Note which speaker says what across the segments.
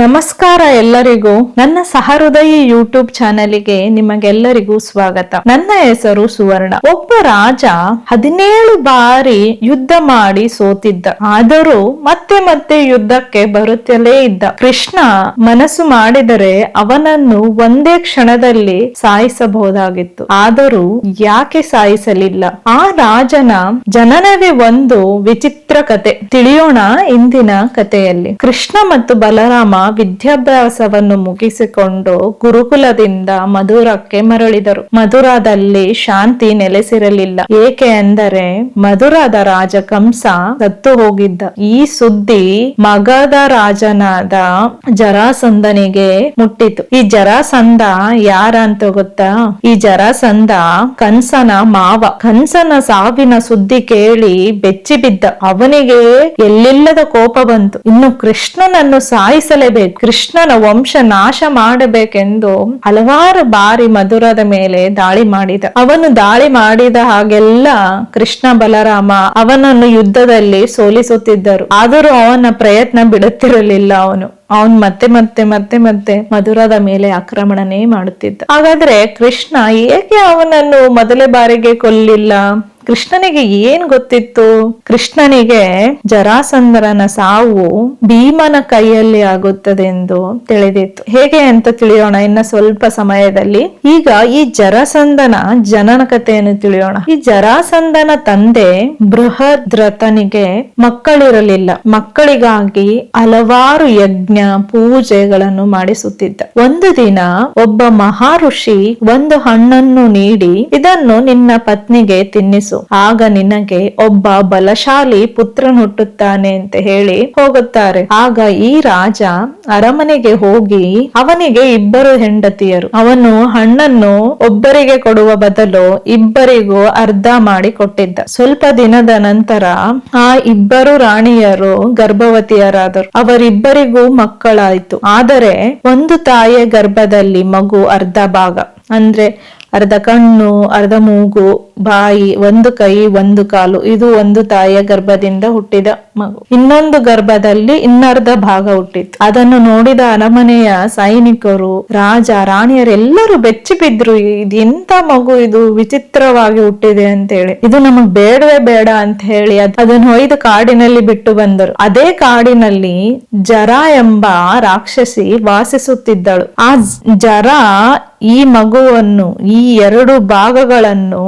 Speaker 1: ನಮಸ್ಕಾರ ಎಲ್ಲರಿಗೂ. ನನ್ನ ಸಹೃದಯಿ ಯೂಟ್ಯೂಬ್ ಚಾನೆಲ್ಗೆ ನಿಮಗೆಲ್ಲರಿಗೂ ಸ್ವಾಗತ. ನನ್ನ ಹೆಸರು ಸುವರ್ಣ. ಒಬ್ಬ ರಾಜ 17 ಬಾರಿ ಯುದ್ಧ ಮಾಡಿ ಸೋತಿದ್ದ. ಆದರೂ ಮತ್ತೆ ಮತ್ತೆ ಯುದ್ಧಕ್ಕೆ ಬರುತ್ತಲೇ ಇದ್ದ. ಕೃಷ್ಣ ಮನಸ್ಸು ಮಾಡಿದರೆ ಅವನನ್ನು ಒಂದೇ ಕ್ಷಣದಲ್ಲಿ ಸಾಯಿಸಬಹುದಾಗಿತ್ತು. ಆದರೂ ಯಾಕೆ ಸಾಯಿಸಲಿಲ್ಲ? ಆ ರಾಜನ ಜನನವೇ ಒಂದು ವಿಚಿತ್ರ ಕತೆ. ತಿಳಿಯೋಣ ಇಂದಿನ ಕಥೆಯಲ್ಲಿ. ಕೃಷ್ಣ ಮತ್ತು ಬಲರಾಮ ವಿದ್ಯಾಭ್ಯಾಸವನ್ನು ಮುಗಿಸಿಕೊಂಡು ಗುರುಕುಲದಿಂದ ಮಧುರಕ್ಕೆ ಮರಳಿದರು. ಮಧುರಾದಲ್ಲಿ ಶಾಂತಿ ನೆಲೆಸಿರಲಿಲ್ಲ. ಏಕೆ ಅಂದರೆ ಮಧುರಾದ ರಾಜ ಕಂಸ ಸತ್ತು ಹೋಗಿದ್ದ. ಈ ಸುದ್ದಿ ಮಗಧ ರಾಜನಾದ ಜರಾಸಂಧನಿಗೆ ಮುಟ್ಟಿತು. ಈ ಜರಾಸಂಧ ಯಾರಂತ ಗೊತ್ತಾ? ಈ ಜರಾಸಂಧ ಕಂಸನ ಮಾವ. ಕಂಸನ ಸಾವಿನ ಸುದ್ದಿ ಕೇಳಿ ಬೆಚ್ಚಿ ಬಿದ್ದ. ಅವನಿಗೆ ಎಲ್ಲಿಲ್ಲದ ಕೋಪ ಬಂತು. ಇನ್ನು ಕೃಷ್ಣನನ್ನು ಸಾಯಿಸಲೇಬೇಕು, ಕೃಷ್ಣನ ವಂಶ ನಾಶ ಮಾಡಬೇಕೆಂದು ಹಲವಾರು ಬಾರಿ ಮಧುರದ ಮೇಲೆ ದಾಳಿ ಮಾಡಿದ. ಅವನು ದಾಳಿ ಮಾಡಿದ ಹಾಗೆಲ್ಲ ಕೃಷ್ಣ ಬಲರಾಮ ಅವನನ್ನು ಯುದ್ಧದಲ್ಲಿ ಸೋಲಿಸುತ್ತಿದ್ದರು. ಆದರೂ ಅವನ ಪ್ರಯತ್ನ ಬಿಡುತ್ತಿರಲಿಲ್ಲ. ಅವನು ಮತ್ತೆ ಮಧುರದ ಮೇಲೆ ಆಕ್ರಮಣನೇ ಮಾಡುತ್ತಿದ್ದ. ಹಾಗಾದ್ರೆ ಕೃಷ್ಣ ಏಕೆ ಅವನನ್ನು ಮೊದಲ ಬಾರಿಗೆ ಕೊಲ್ಲಿಲ್ಲ? ಕೃಷ್ಣನಿಗೆ ಏನ್ ಗೊತ್ತಿತ್ತು? ಕೃಷ್ಣನಿಗೆ ಜರಾಸಂಧನ ಸಾವು ಭೀಮನ ಕೈಯಲ್ಲಿ ಆಗುತ್ತದೆ ಎಂದು ತಿಳಿದಿತ್ತು. ಹೇಗೆ ಅಂತ ತಿಳಿಯೋಣ ಇನ್ನ ಸ್ವಲ್ಪ ಸಮಯದಲ್ಲಿ. ಈಗ ಈ ಜರಾಸಂಧನ ಜನನ ಕಥೆಯನ್ನು ತಿಳಿಯೋಣ. ಈ ಜರಾಸಂಧನ ತಂದೆ ಬೃಹದ್ರಥನಿಗೆ ಮಕ್ಕಳಿರಲಿಲ್ಲ. ಮಕ್ಕಳಿಗಾಗಿ ಹಲವಾರು ಯಜ್ಞ ಪೂಜೆಗಳನ್ನು ಮಾಡಿಸುತ್ತಿದ್ದ. ಒಂದು ದಿನ ಒಬ್ಬ ಮಹಾಋಷಿ ಒಂದು ಹಣ್ಣನ್ನು ನೀಡಿ, ಇದನ್ನು ನಿನ್ನ ಪತ್ನಿಗೆ ತಿನ್ನಿಸು, ಆಗ ನಿನಗೆ ಒಬ್ಬ ಬಲಶಾಲಿ ಪುತ್ರನ್ ಹುಟ್ಟುತ್ತಾನೆ ಅಂತ ಹೇಳಿ ಹೋಗುತ್ತಾರೆ. ಆಗ ಈ ರಾಜ ಅರಮನೆಗೆ ಹೋಗಿ ಅವನಿಗೆ 2 ಹೆಂಡತಿಯರು. ಅವನು ಹಣ್ಣನ್ನು ಒಬ್ಬರಿಗೆ ಕೊಡುವ ಬದಲು ಇಬ್ಬರಿಗೂ ಅರ್ಧ ಮಾಡಿ ಕೊಟ್ಟಿದ್ದ. ಸ್ವಲ್ಪ ದಿನದ ನಂತರ ಆ 2 ರಾಣಿಯರು ಗರ್ಭವತಿಯರಾದರು. ಅವರಿಬ್ಬರಿಗೂ ಮಕ್ಕಳಾಯಿತು. ಆದರೆ ಒಂದು ತಾಯಿಯ ಗರ್ಭದಲ್ಲಿ ಮಗು ಅರ್ಧ ಭಾಗ, ಅಂದ್ರೆ ಅರ್ಧ ಕಣ್ಣು, ಅರ್ಧ ಮೂಗು, ಬಾಯಿ, ಒಂದು ಕೈ, ಒಂದು ಕಾಲು, ಇದು ಒಂದು ತಾಯಿಯ ಗರ್ಭದಿಂದ ಹುಟ್ಟಿದ ಮಗು. ಇನ್ನೊಂದು ಗರ್ಭದಲ್ಲಿ ಇನ್ನರ್ಧ ಭಾಗ ಹುಟ್ಟಿತ್ತು. ಅದನ್ನು ನೋಡಿದ ಅರಮನೆಯ ಸೈನಿಕರು, ರಾಜ, ರಾಣಿಯರೆಲ್ಲರೂ ಬೆಚ್ಚಿ ಬಿದ್ರು. ಇದು ಎಂತ ಮಗು, ಇದು ವಿಚಿತ್ರವಾಗಿ ಹುಟ್ಟಿದೆ ಅಂತ ಹೇಳಿ. ಇದು ನಮಗ್ ಬೇಡವೇ ಬೇಡ ಅಂತ ಹೇಳಿ ಅದನ್ನು ಒಯ್ದು ಕಾಡಿನಲ್ಲಿ ಬಿಟ್ಟು ಬಂದರು. ಅದೇ ಕಾಡಿನಲ್ಲಿ ಜರ ಎಂಬ ರಾಕ್ಷಸಿ ವಾಸಿಸುತ್ತಿದ್ದಳು. ಆ ಜರ ಈ ಮಗುವನ್ನು, ಈ 2 ಭಾಗಗಳನ್ನು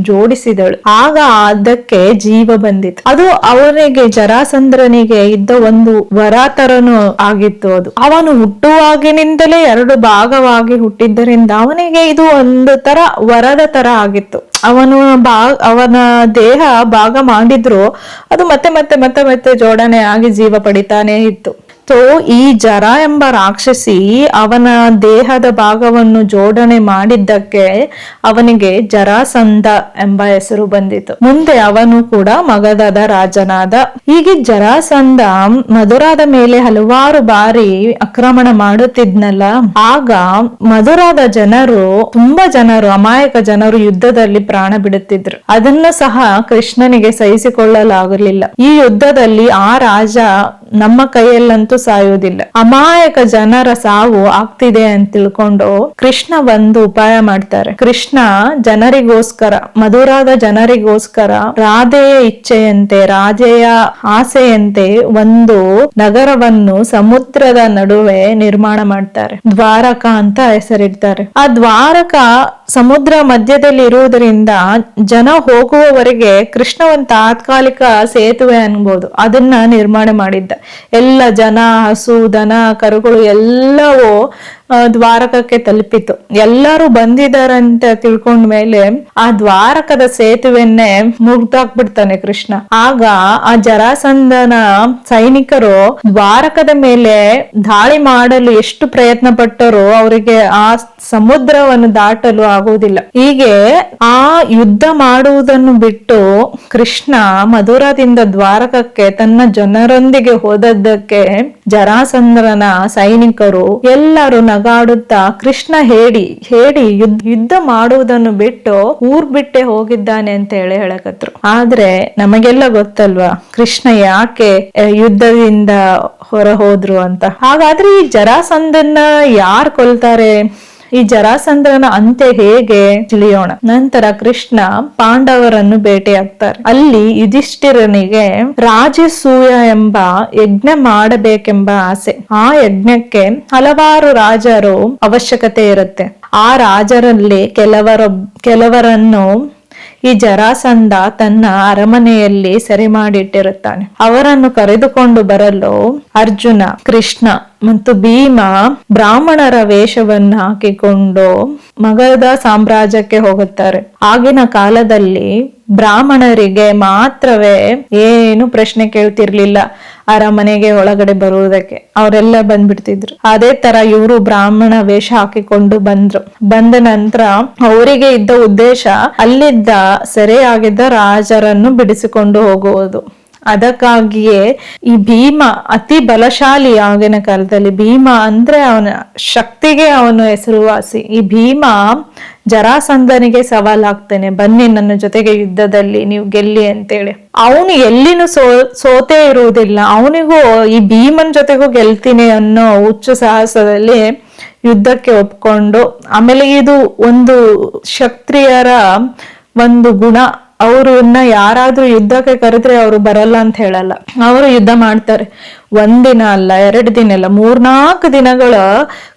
Speaker 1: ಜೋಡಿಸಿದಳು. ಆಗ ಅದಕ್ಕೆ ಜೀವ ಬಂದಿತ್ತು. ಅದು ಅವನಿಗೆ, ಜರಾಸಂಧನಿಗೆ ಇದ್ದ ಒಂದು ವರ ತರನು ಆಗಿತ್ತು. ಅದು ಅವನು ಹುಟ್ಟುವಾಗಿನಿಂದಲೇ 2 ಭಾಗವಾಗಿ ಹುಟ್ಟಿದ್ದರಿಂದ ಅವನಿಗೆ ಇದು ಒಂದು ತರ ವರದ ತರ ಆಗಿತ್ತು. ಅವನ ದೇಹ ಭಾಗ ಮಾಡಿದ್ರು ಅದು ಮತ್ತೆ ಜೋಡಣೆ ಆಗಿ ಜೀವ ಪಡಿತಾನೆ ಇತ್ತು. ಈ ಜರ ಎಂಬ ರಾಕ್ಷಸಿ ಅವನ ದೇಹದ ಭಾಗವನ್ನು ಜೋಡಣೆ ಮಾಡಿದ್ದಕ್ಕೆ ಅವನಿಗೆ ಜರಾಸಂಧ ಎಂಬ ಹೆಸರು ಬಂದಿತು. ಮುಂದೆ ಅವನು ಕೂಡ ಮಗಧದ ರಾಜನಾದ. ಹೀಗೆ ಜರಾಸಂಧ ಮಧುರಾದ ಮೇಲೆ ಹಲವಾರು ಬಾರಿ ಆಕ್ರಮಣ ಮಾಡುತ್ತಿದ್ನಲ್ಲ. ಆಗ ಮಧುರಾದ ಜನರು, ತುಂಬಾ ಜನರು, ಅಮಾಯಕ ಜನರು ಯುದ್ಧದಲ್ಲಿ ಪ್ರಾಣ ಬಿಡುತ್ತಿದ್ರು. ಅದನ್ನು ಸಹ ಕೃಷ್ಣನಿಗೆ ಸಹಿಸಿಕೊಳ್ಳಲಾಗಲಿಲ್ಲ. ಈ ಯುದ್ಧದಲ್ಲಿ ಆ ರಾಜ ನಮ್ಮ ಕೈಯಲ್ಲಂತೂ ಸಾಯುವುದಿಲ್ಲ, ಅಮಾಯಕ ಜನರ ಸಾವು ಆಗ್ತಿದೆ ಅಂತ ತಿಳ್ಕೊಂಡು ಕೃಷ್ಣ ಒಂದು ಉಪಾಯ ಮಾಡ್ತಾರೆ. ಕೃಷ್ಣ ಜನರಿಗೋಸ್ಕರ, ಮಧುರಾದ ಜನರಿಗೋಸ್ಕರ ರಾಧೆಯ ಇಚ್ಛೆಯಂತೆ, ರಾಜೆಯ ಆಸೆಯಂತೆ ಒಂದು ನಗರವನ್ನು ಸಮುದ್ರದ ನಡುವೆ ನಿರ್ಮಾಣ ಮಾಡ್ತಾರೆ. ದ್ವಾರಕ ಅಂತ ಹೆಸರಿಡ್ತಾರೆ. ಆ ದ್ವಾರಕ ಸಮುದ್ರ ಮಧ್ಯದಲ್ಲಿ ಇರುವುದರಿಂದ ಜನ ಹೋಗುವವರೆಗೆ ಕೃಷ್ಣ ಒಂದು ತಾತ್ಕಾಲಿಕ ಸೇತುವೆ ಅನ್ಬೋದು, ಅದನ್ನ ನಿರ್ಮಾಣ ಮಾಡಿದ್ದ. ಎಲ್ಲ ಜನ, ಹಸು, ದನ, ಕರುಗಳು ಎಲ್ಲವೂ ದ್ವಾರಕಕ್ಕೆ ತಲುಪಿತು. ಎಲ್ಲರೂ ಬಂದಿದಾರಂತ ತಿಳ್ಕೊಂಡ ಮೇಲೆ ಆ ದ್ವಾರಕದ ಸೇತುವೆನ್ನೇ ಮುಗ್ದಾಕ್ಬಿಡ್ತಾನೆ ಕೃಷ್ಣ. ಆಗ ಆ ಜರಾಸಂಧನ ಸೈನಿಕರು ದ್ವಾರಕದ ಮೇಲೆ ದಾಳಿ ಮಾಡಲು ಎಷ್ಟು ಪ್ರಯತ್ನ ಪಟ್ಟರೋ ಅವರಿಗೆ ಆ ಸಮುದ್ರವನ್ನು ದಾಟಲು ಆಗುವುದಿಲ್ಲ. ಹೀಗೆ ಆ ಯುದ್ಧ ಮಾಡುವುದನ್ನು ಬಿಟ್ಟು ಕೃಷ್ಣ ಮಧುರದಿಂದ ದ್ವಾರಕಕ್ಕೆ ತನ್ನ ಜನರೊಂದಿಗೆ ಹೋದದ್ದಕ್ಕೆ ಜರಾಸಂಧನ ಸೈನಿಕರು ಎಲ್ಲರೂ ನಗಾಡುತ್ತಾ ಕೃಷ್ಣ ಹೇಳಿ ಯುದ್ಧ ಮಾಡುವುದನ್ನು ಬಿಟ್ಟು ಊರ್ ಬಿಟ್ಟೆ ಹೋಗಿದ್ದಾನೆ ಅಂತ ಹೇಳಕತ್ರು. ಆದ್ರೆ ನಮಗೆಲ್ಲ ಗೊತ್ತಲ್ವಾ ಕೃಷ್ಣ ಯಾಕೆ ಯುದ್ಧದಿಂದ ಹೊರ ಹೋದ್ರು ಅಂತ. ಹಾಗಾದ್ರೆ ಈ ಜರಾಸಂಧನ ಯಾರು ಕೊಲ್ತಾರೆ, ಈ ಜರಾಸಂಧನ ಅಂತ್ಯ ಹೇಗೆ ತಿಳಿಯೋಣ. ನಂತರ ಕೃಷ್ಣ ಪಾಂಡವರನ್ನು ಭೇಟಿಯಾಗ್ತಾರೆ. ಅಲ್ಲಿ ಯುಧಿಷ್ಠಿರನಿಗೆ ರಾಜಸೂಯ ಎಂಬ ಯಜ್ಞ ಮಾಡಬೇಕೆಂಬ ಆಸೆ. ಆ ಯಜ್ಞಕ್ಕೆ ಹಲವಾರು ರಾಜರು ಅವಶ್ಯಕತೆ ಇರುತ್ತೆ. ಆ ರಾಜರಲ್ಲಿ ಕೆಲವರನ್ನು ಈ ಜರಾಸಂಧ ತನ್ನ ಅರಮನೆಯಲ್ಲಿ ಸೆರೆ ಮಾಡಿಟ್ಟಿರುತ್ತಾನೆ. ಅವರನ್ನು ಕರೆದುಕೊಂಡು ಬರಲು ಅರ್ಜುನ, ಕೃಷ್ಣ ಮತ್ತು ಭೀಮ ಬ್ರಾಹ್ಮಣರ ವೇಷವನ್ನು ಹಾಕಿಕೊಂಡು ಮಗಧ ಸಾಮ್ರಾಜ್ಯಕ್ಕೆ ಹೋಗುತ್ತಾರೆ. ಆಗಿನ ಕಾಲದಲ್ಲಿ ಬ್ರಾಹ್ಮಣರಿಗೆ ಮಾತ್ರವೇ ಏನು ಪ್ರಶ್ನೆ ಕೇಳ್ತಿರ್ಲಿಲ್ಲ ಅರಮನೆಗೆ ಒಳಗಡೆ ಬರುವುದಕ್ಕೆ, ಅವರೆಲ್ಲ ಬಂದ್ಬಿಡ್ತಿದ್ರು. ಅದೇ ತರ ಇವರು ಬ್ರಾಹ್ಮಣ ವೇಷ ಹಾಕಿಕೊಂಡು ಬಂದ ನಂತರ ಅವರಿಗೆ ಇದ್ದ ಉದ್ದೇಶ ಅಲ್ಲಿದ್ದ ಸೆರೆಯಾಗಿದ್ದ ರಾಜರನ್ನು ಬಿಡಿಸಿಕೊಂಡು ಹೋಗುವುದು. ಅದಕ್ಕಾಗಿಯೇ ಈ ಭೀಮ ಅತಿ ಬಲಶಾಲಿ. ಆಗಿನ ಕಾಲದಲ್ಲಿ ಭೀಮ ಅಂದ್ರೆ ಅವನ ಶಕ್ತಿಗೆ ಅವನು ಹೆಸರುವಾಸಿ. ಈ ಭೀಮ ಜರಾಸಂಧನಿಗೆ ಸವಾಲಾಗ್ತಾನೆ, ಬನ್ನಿ ನನ್ನ ಜೊತೆಗೆ ಯುದ್ಧದಲ್ಲಿ ನೀವು ಗೆಲ್ಲಿ ಅಂತೇಳಿ. ಅವನು ಎಲ್ಲಿನೂ ಸೋತೇ ಇರುವುದಿಲ್ಲ. ಅವನಿಗೂ ಈ ಭೀಮನ್ ಜೊತೆಗೂ ಗೆಲ್ತೀನಿ ಅನ್ನೋ ಹುಚ್ಚು ಸಾಹಸದಲ್ಲಿ ಯುದ್ಧಕ್ಕೆ ಒಪ್ಕೊಂಡು, ಆಮೇಲೆ ಇದು ಒಂದು ಕ್ಷತ್ರಿಯರ ಒಂದು ಗುಣ. ಅವ್ರನ್ನ ಯಾರಾದ್ರೂ ಯುದ್ಧಕ್ಕೆ ಕರೆದ್ರೆ ಅವರು ಬರಲ್ಲ ಅಂತ ಹೇಳಲ್ಲ, ಅವರು ಯುದ್ಧ ಮಾಡ್ತಾರೆ. ಒಂದಿನ ಅಲ್ಲ, 2 ದಿನ ಅಲ್ಲ, 3-4 ದಿನಗಳ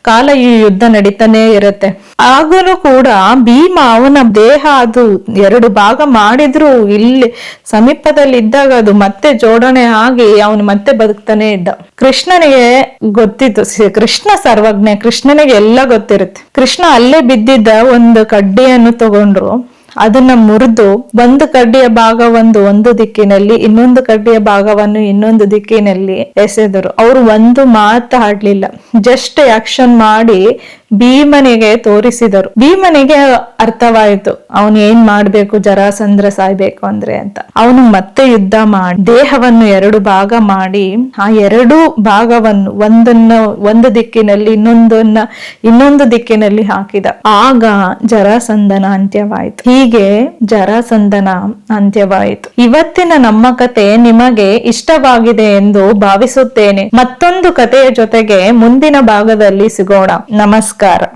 Speaker 1: ಕಾಲ ಈ ಯುದ್ಧ ನಡೀತಾನೆ ಇರುತ್ತೆ. ಆಗಲೂ ಕೂಡ ಭೀಮ ಅವನ ದೇಹ ಅದು 2 ಭಾಗ ಮಾಡಿದ್ರು ಇಲ್ಲಿ ಸಮೀಪದಲ್ಲಿ ಇದ್ದಾಗ ಅದು ಮತ್ತೆ ಜೋಡಣೆ ಆಗಿ ಅವನು ಮತ್ತೆ ಬದುಕ್ತಾನೆ ಇದ್ದ. ಕೃಷ್ಣನಿಗೆ ಗೊತ್ತಿತ್ತು, ಕೃಷ್ಣ ಸರ್ವಜ್ಞ, ಕೃಷ್ಣನಿಗೆ ಎಲ್ಲ ಗೊತ್ತಿರುತ್ತೆ. ಕೃಷ್ಣ ಅಲ್ಲೇ ಬಿದ್ದಿದ್ದ ಒಂದು ಕಡ್ಡಿಯನ್ನು ತಗೊಂಡ್ರು, ಅದನ್ನ ಮುರಿದು ಒಂದು ಕಡ್ಡಿಯ ಭಾಗವನ್ನು ಒಂದು ದಿಕ್ಕಿನಲ್ಲಿ, ಇನ್ನೊಂದು ಕಡ್ಡಿಯ ಭಾಗವನ್ನು ಇನ್ನೊಂದು ದಿಕ್ಕಿನಲ್ಲಿ ಎಸೆದರು. ಅವರು ಒಂದು ಮಾತು ಆಡ್ಲಿಲ್ಲ, ಜಸ್ಟ್ ಆಕ್ಷನ್ ಮಾಡಿ ಭೀಮನಿಗೆ ತೋರಿಸಿದರು. ಭೀಮನಿಗೆ ಅರ್ಥವಾಯಿತು ಅವನು ಏನ್ ಮಾಡ್ಬೇಕು, ಜರಾಸಂದ್ರ ಸಾಯ್ಬೇಕು ಅಂದ್ರೆ ಅಂತ. ಅವನು ಮತ್ತೆ ಯುದ್ಧ ಮಾಡಿ ದೇಹವನ್ನು 2 ಭಾಗ ಮಾಡಿ ಆ 2 ಭಾಗವನ್ನು ಒಂದು ದಿಕ್ಕಿನಲ್ಲಿ ಇನ್ನೊಂದು ದಿಕ್ಕಿನಲ್ಲಿ ಹಾಕಿದ. ಆಗ ಜರಾಸಂಧನ ಅಂತ್ಯವಾಯಿತು. ಹೀಗೆ ಜರಾಸಂಧನ ಅಂತ್ಯವಾಯಿತು. ಇವತ್ತಿನ ನಮ್ಮ ಕತೆ ನಿಮಗೆ ಇಷ್ಟವಾಗಿದೆ ಎಂದು ಭಾವಿಸುತ್ತೇನೆ. ಮತ್ತೊಂದು ಕಥೆಯ ಜೊತೆಗೆ ಮುಂದಿನ ಭಾಗದಲ್ಲಿ ಸಿಗೋಣ. ನಮಸ್ಕಾರ.